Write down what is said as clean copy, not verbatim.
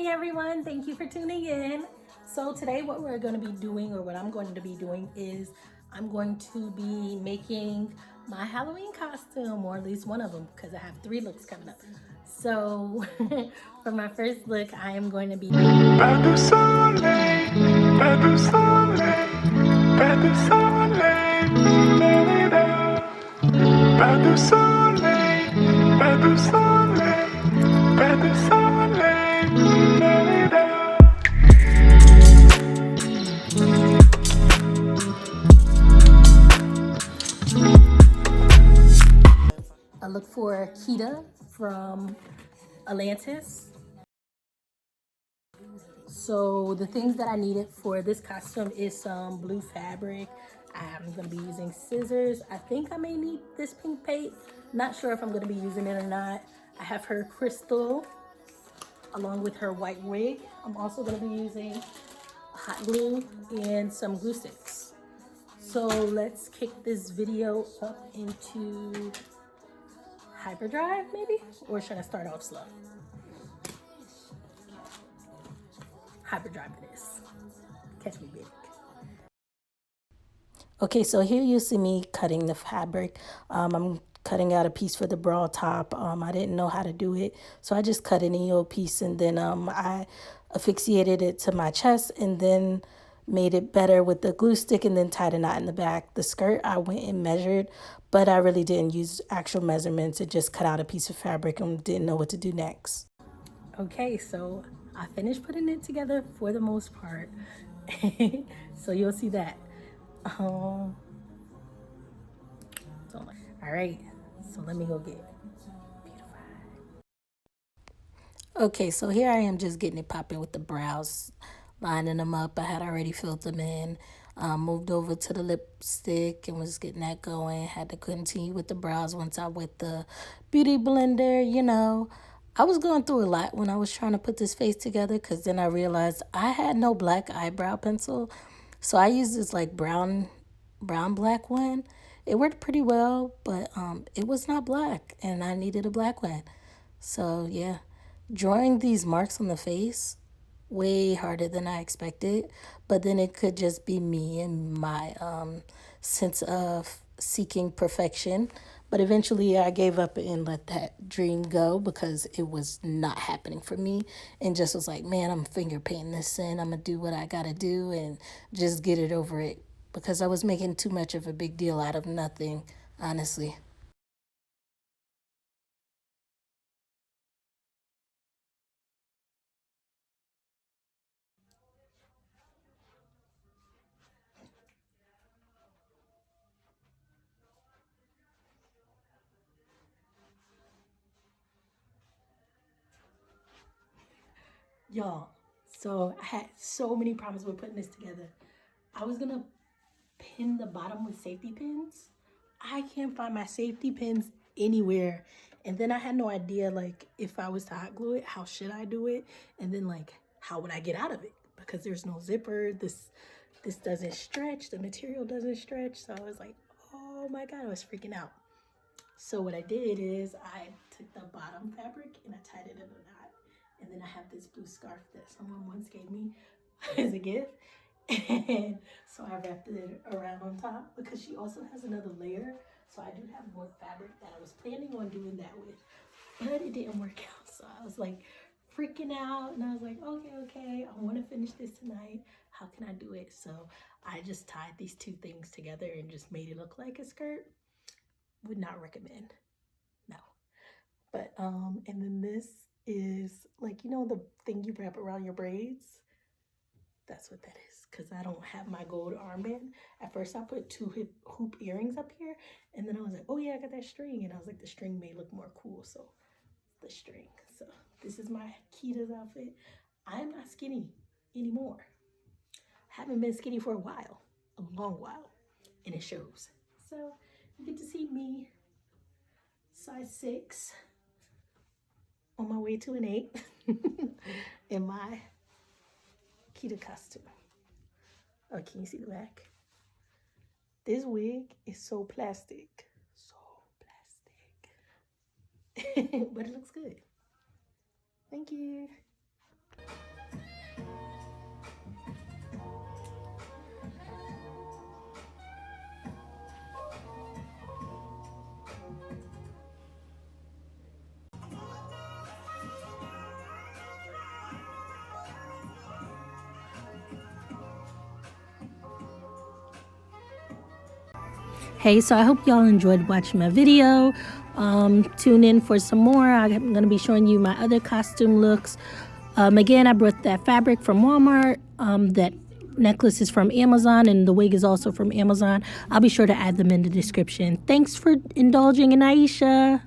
Hey everyone, thank you for tuning in. So today what we're going to be doing, or what I'm going to be doing, is I'm going to be making my Halloween costume, or at least one of them, because I have 3 looks coming up. So for my first look, I am going to be a look for Kida from Atlantis. So the things that I needed for this costume is some blue fabric. I'm going to be using scissors. I think I may need this pink paint. Not sure if I'm going to be using it or not. I have her crystal along with her white wig. I'm also going to be using hot glue and some glue sticks. So let's kick this video up into hyperdrive maybe? Or should I start off slow? Hyperdrive it is. Catch me big. Okay, so here you see me cutting the fabric. I'm cutting out a piece for the bra top. I didn't know how to do it, so I just cut an EO piece, and then I asphyxiated it to my chest, and then made it better with the glue stick, and then tied a knot in the back. The skirt I went and measured, but I really didn't use actual measurements. It just cut out a piece of fabric and didn't know what to do next. Okay, so I finished putting it together for the most part. So you'll see that. All right, so let me go get beautified. Okay, so here I am just getting it popping with the brows, lining them up. I had already filled them in. Moved over to the lipstick and was getting that going. Had to continue with the brows once I wet the beauty blender, you know. I was going through a lot when I was trying to put this face together, because then I realized I had no black eyebrow pencil. So I used this like brown black one. It worked pretty well, but it was not black and I needed a black one. So yeah, drawing these marks on the face, way harder than I expected. But then it could just be me and my sense of seeking perfection. But eventually I gave up and let that dream go, because it was not happening for me, and just was like, man, I'm finger painting this in. I'm going to do what I got to do and just get it over it, because I was making too much of a big deal out of nothing, honestly. Y'all, so I had so many problems with putting this together. I was gonna pin the bottom with safety pins. I can't find my safety pins anywhere. And then I had no idea, like, if I was to hot glue it, how should I do it? And then, like, how would I get out of it? Because there's no zipper. This doesn't stretch. The material doesn't stretch. So I was like, oh my God, I was freaking out. So what I did is I took the bottom fabric and I tied it in a knot. And then I have this blue scarf that someone once gave me as a gift. And so I wrapped it around on top, because she also has another layer. So I do have more fabric that I was planning on doing that with, but it didn't work out. So I was like freaking out, and I was like, okay, I want to finish this tonight. How can I do it? So I just tied these 2 things together and just made it look like a skirt. Would not recommend. No. But and then this is like, you know, the thing you wrap around your braids. That's what that is, because I don't have my gold armband. At first I put 2 hoop earrings up here, and then I was like, oh yeah, I got that string, and I was like, the string may look more cool, so the string. So this is my Kida's outfit. I'm not skinny anymore. Haven't been skinny for a while, a long while, and it shows. So you get to see me, size 6, on my way to an 8, in my Kida costume. Oh, can you see the back? This wig is so plastic. So plastic. But it looks good. Thank you. Hey, so I hope y'all enjoyed watching my video. Tune in for some more. I'm going to be showing you my other costume looks. Again, I brought that fabric from Walmart. That necklace is from Amazon, and the wig is also from Amazon. I'll be sure to add them in the description. Thanks for indulging in Aisha.